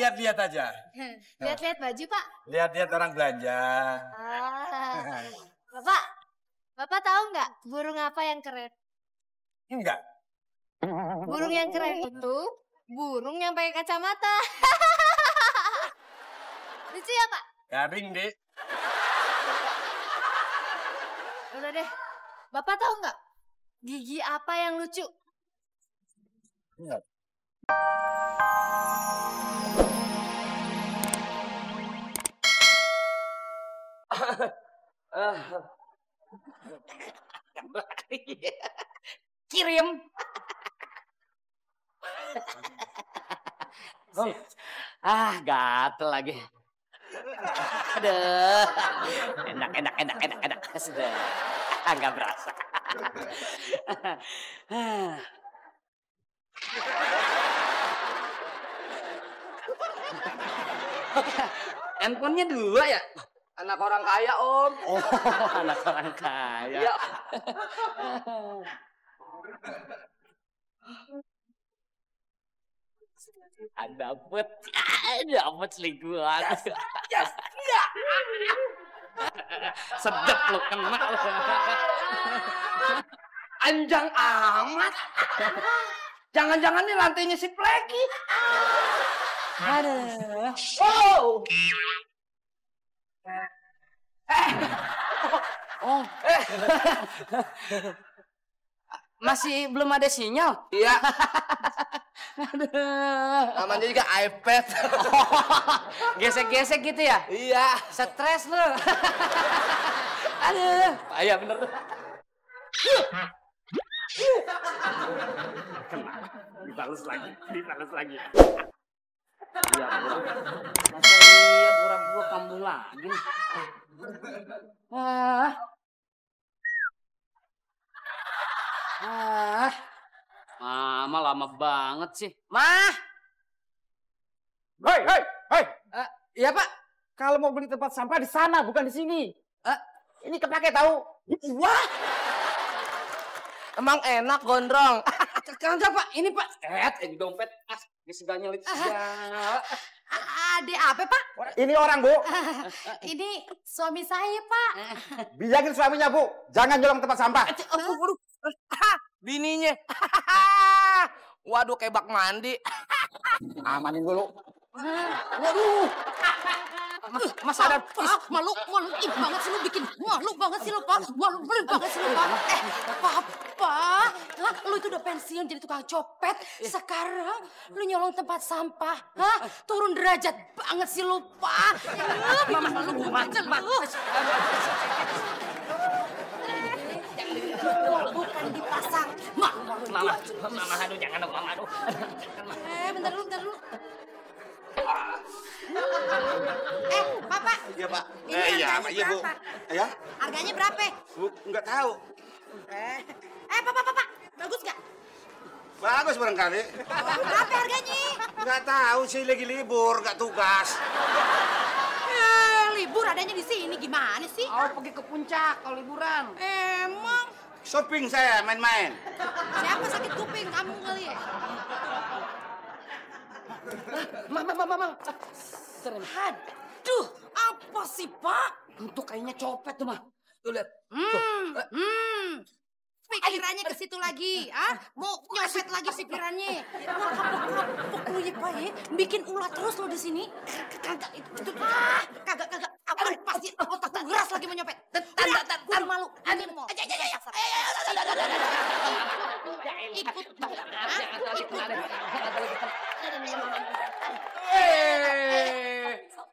lihat-lihat aja. Lihat-lihat baju, Pak. Lihat-lihat orang belanja. Bapak tahu nggak burung apa yang keren? Enggak. Burung yang keren itu burung yang pakai kacamata. Lucu ya, Pak? Garing, Dek. Udah deh. Bapak tahu nggak gigi apa yang lucu? Enggak. Kirim. Gatel lagi. Aduh. Enak. Sudah. Nggak berasa. Handphonenya 2 ya? Anak orang kaya, Om. Oh, anak orang kaya. Iya. Dapet selingkuhan. Yes. Sedep lu kena lu. Anjang amat. Jangan-jangan nih lantainya si Pleki. Aduh. Wow. Masih belum ada sinyal? Iya. Aduh. Namanya juga iPad. Gesek-gesek gitu ya? Iya. Stres lu. Aduh. Payah bener tuh. Kena. Dibales lagi. Iya, masa iya pura-pura kambuh lagi nih. Mama lama banget sih. Mah. Hei. Iya, Pak. Kalau mau beli tempat sampah di sana, bukan di sini. Ini kepake tahu. Wah. Emang enak gondrong. Kagak, Pak. Ini, Pak. Ini dompet. Segala nyelit segala. Adik apa, Pak? Ini orang, Bu. Ini suami saya, Pak. Bilangin suaminya, Bu. Jangan nyolong tempat sampah. Waduh. Bininya. Waduh, kayak bak mandi. Amanin dulu. Waduh. Mas ada Malu banget sih lu bikin malu banget sih lu, Pak. Malu banget sih lu, Pak. Papa, lu itu udah pensiun jadi tukang copet. Sekarang lu nyolong tempat sampah. Turun derajat banget sih lu, Pak. Malu banget lu. Bukan dipasang. Mama, aduh jangan dong, Mama, aduh. Bentar dulu. Bapak. Iya, Pak. Ini harganya iya, Bu. berapa? Ya? Harganya berapa? Bu, enggak tahu. Bapak. Bagus nggak? Bagus barangkali. Berapa harganya? Enggak tahu sih, lagi libur, enggak tugas. Libur adanya di sini gimana sih? Pergi ke puncak kalau liburan. Emang Shopping saya, main-main. siapa sakit kuping kamu kali ya? Mama. Serem. Aduh, apa sih, Pak? Untuk kayaknya copet tuh, Mah. Tuh lihat. Pikirannya ke situ lagi, mau nyopet lagi pikirannya. Kapok lu ya, Pak ya, bikin ulah terus lo di sini. Kagak. Kagak. Apa pasti otak keras lagi mau nyopet. Gue malu. Ini mau. Ikut.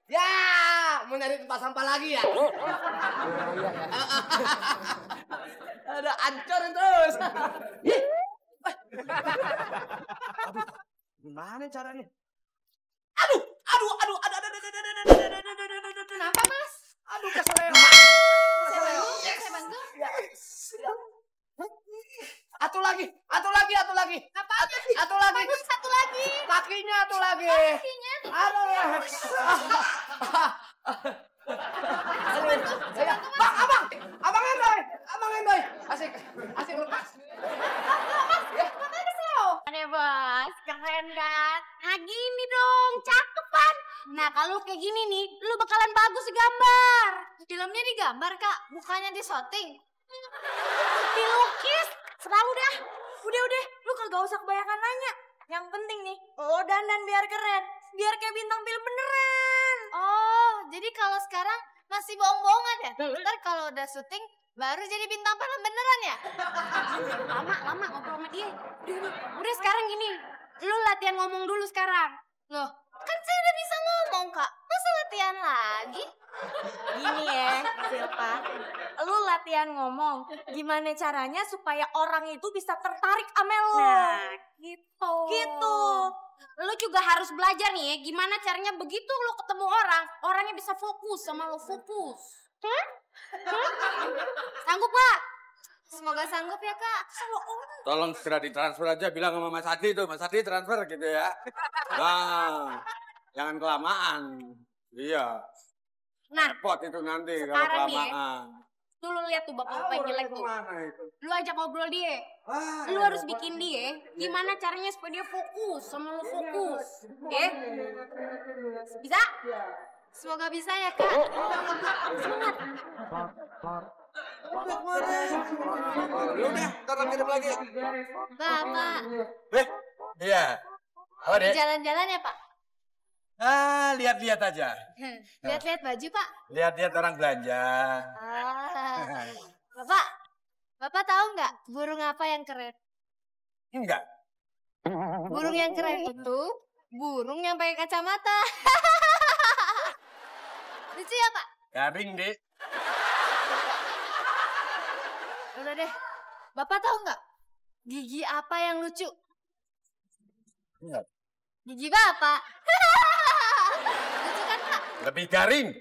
Ya, mau nyari tempat sampah lagi ya? Ada ancorin terus. Aduh, gimana caranya? Aduh. Kenapa, Mas? Aduh, keseleo. Saya bantu. Atu lagi. Apanya? Atu lagi. Bagus, satu lagi. Kakinya atu lagi. Kakinya. Aduh. Bang, abang Endoy. Asik lepas. Aneh, Bos. Keren kan? Nah, gini dong. Cakep, Pak. Nah, kalau kayak gini nih, lu bakalan bagus gambar. Filmnya digambar, Kak, bukannya disyuting. Dilukis, selalu dah. Udah, lu kagak usah kebanyakan nanya. Yang penting nih, lo dandan biar keren. Biar kayak bintang film beneran. Oh, jadi kalau sekarang masih bohong-bohongan ya? Ntar kalau udah syuting, baru jadi bintang film beneran ya? Lama ngobrol sama dia. Udah sekarang gini, lu latihan ngomong dulu sekarang. Loh, kan saya udah bisa ngomong, Kak. Masa latihan lagi? Gini ya, Silpa. Lu latihan ngomong. Gimana caranya supaya orang itu bisa tertarik sama lu? Nah, gitu. Gitu. Lu juga harus belajar nih ya, gimana caranya begitu lu ketemu orang, orangnya bisa fokus sama lu, fokus. Sanggup gak? Semoga sanggup ya, Kak. Tolong segera ditransfer aja, bilang sama Mas Adi tuh, Mas Adi transfer gitu ya. Nah, jangan kelamaan. Iya. Nah, Repot itu nanti kalau sekarang nih ya, kelamaan. tuh lu lihat tuh bapak yang jelek tuh. Lu ajak ngobrol dia. Lu harus bikin dia, gimana caranya supaya dia fokus sama lu fokus. Ya? Bisa? Semoga bisa ya, Kak. Semangat. Lu deh, ntar kirim lagi. Bapak, Iya. Apa deh? jalan-jalan ya, Pak? Lihat-lihat aja. Lihat-lihat baju, Pak. Lihat-lihat orang belanja. Bapak tahu nggak burung apa yang keren? Enggak. Burung yang keren itu burung yang pakai kacamata. Lucu ya, Pak? Garing, Dek. Udah deh. Bapak tahu nggak gigi apa yang lucu? Enggak. Gigi Bapak. Lucu kan, Pak? Lebih garing.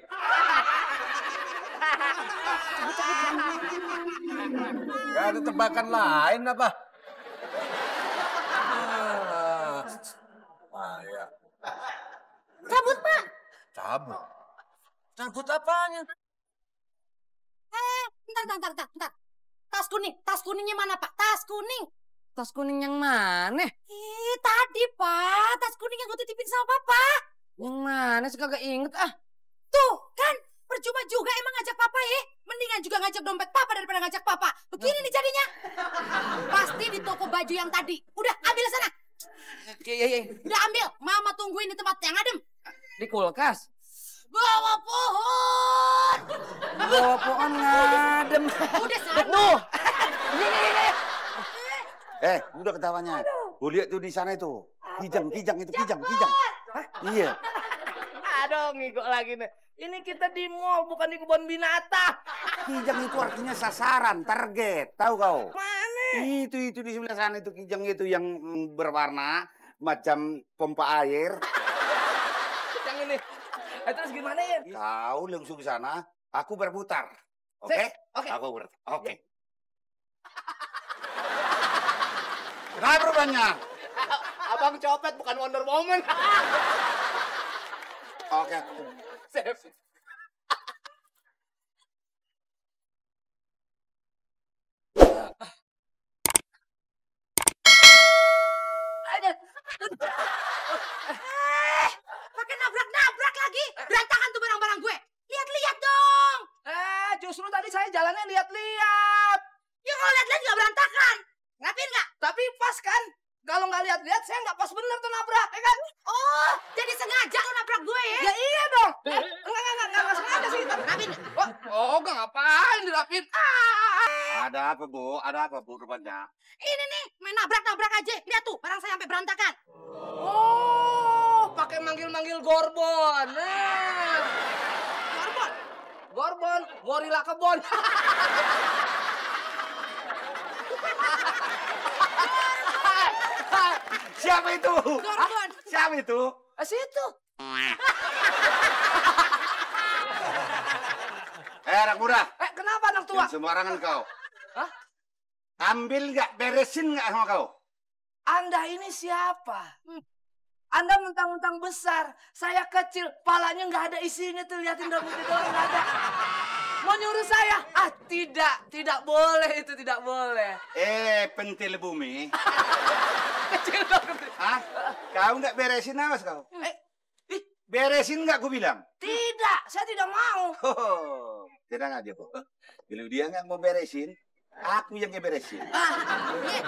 Gak ada tebakan lain apa? Ya. Cabut, Pak. Cabut. Cabut apanya? Bentar. Tas kuningnya mana, Pak? Tas kuning. Tas kuning yang mana? Tadi, Pak. Tas kuning yang gue titipin sama Papa. Yang mana sih kagak inget ah. Tuh, kan? Percuma juga emang ngajak Papa ya. Mendingan juga ngajak dompet Papa daripada ngajak Papa. Begini nih jadinya. Pasti di toko baju yang tadi. Udah, ambil sana. Iya. Udah ambil. Mama tungguin di tempat yang adem. Di kulkas. Bawa pohon. Bawa pohon ngadem. Udah sana. Udah ketawanya. Gue lihat tuh di sana itu. Kijang itu kijang. Iya. Aduh, ngigok lagi nih. Ini kita di mall, bukan di kebun binatang. Kijang itu artinya sasaran, target. Tahu kau? Mana? Itu di sebelah sana itu kijang itu yang berwarna macam pompa air. Yang ini. Terus gimana ya? Kau langsung ke sana, aku berputar. Oke? Oke. Aku berputar. Oke. Kenapa rupanya? Abang copet bukan Wonder Woman. Oke. Pakai nabrak lagi. Berantakan tuh barang-barang gue. Lihat-lihat dong. Justru tadi saya jalannya lihat-lihat. Ya kalau lihat-lihat juga berantakan. Ngapain nggak? Tapi pas kan? Kalau nggak lihat-lihat saya nggak pas bener tuh nabrak, ya kan? Oh, jadi sengaja lo nabrak gue ya? Ya iya dong. Enggak sengaja sih. Rapin. Enggak ngapain dirapin. Ada apa, Bu? Ada apa, Bu, rupanya? Ini nih, main nabrak aja. Lihat tuh, barang saya sampai berantakan. Oh, pakai manggil-manggil Gorbon. Nah. Gorbon, gorila kebon. Siapa itu? Gorbon. Siapa itu? Situ. Anak muda. Kenapa anak tua? Jangan sembarangan kau. Hah? Ambil nggak, beresin nggak sama kau? Anda ini siapa? Anda mentang-mentang besar, saya kecil, palanya nggak ada isinya tuh, liatin rambut itu nggak ada. Mau nyuruh saya? Tidak boleh itu, tidak boleh. Pentil bumi. Kecil dong. Hah? Kau nggak beresin awas kau? Beresin nggak aku bilang? Tidak, saya tidak mau. Tenang aja kok. Kalau dia nggak mau beresin, aku yang ngeberesin. Iya,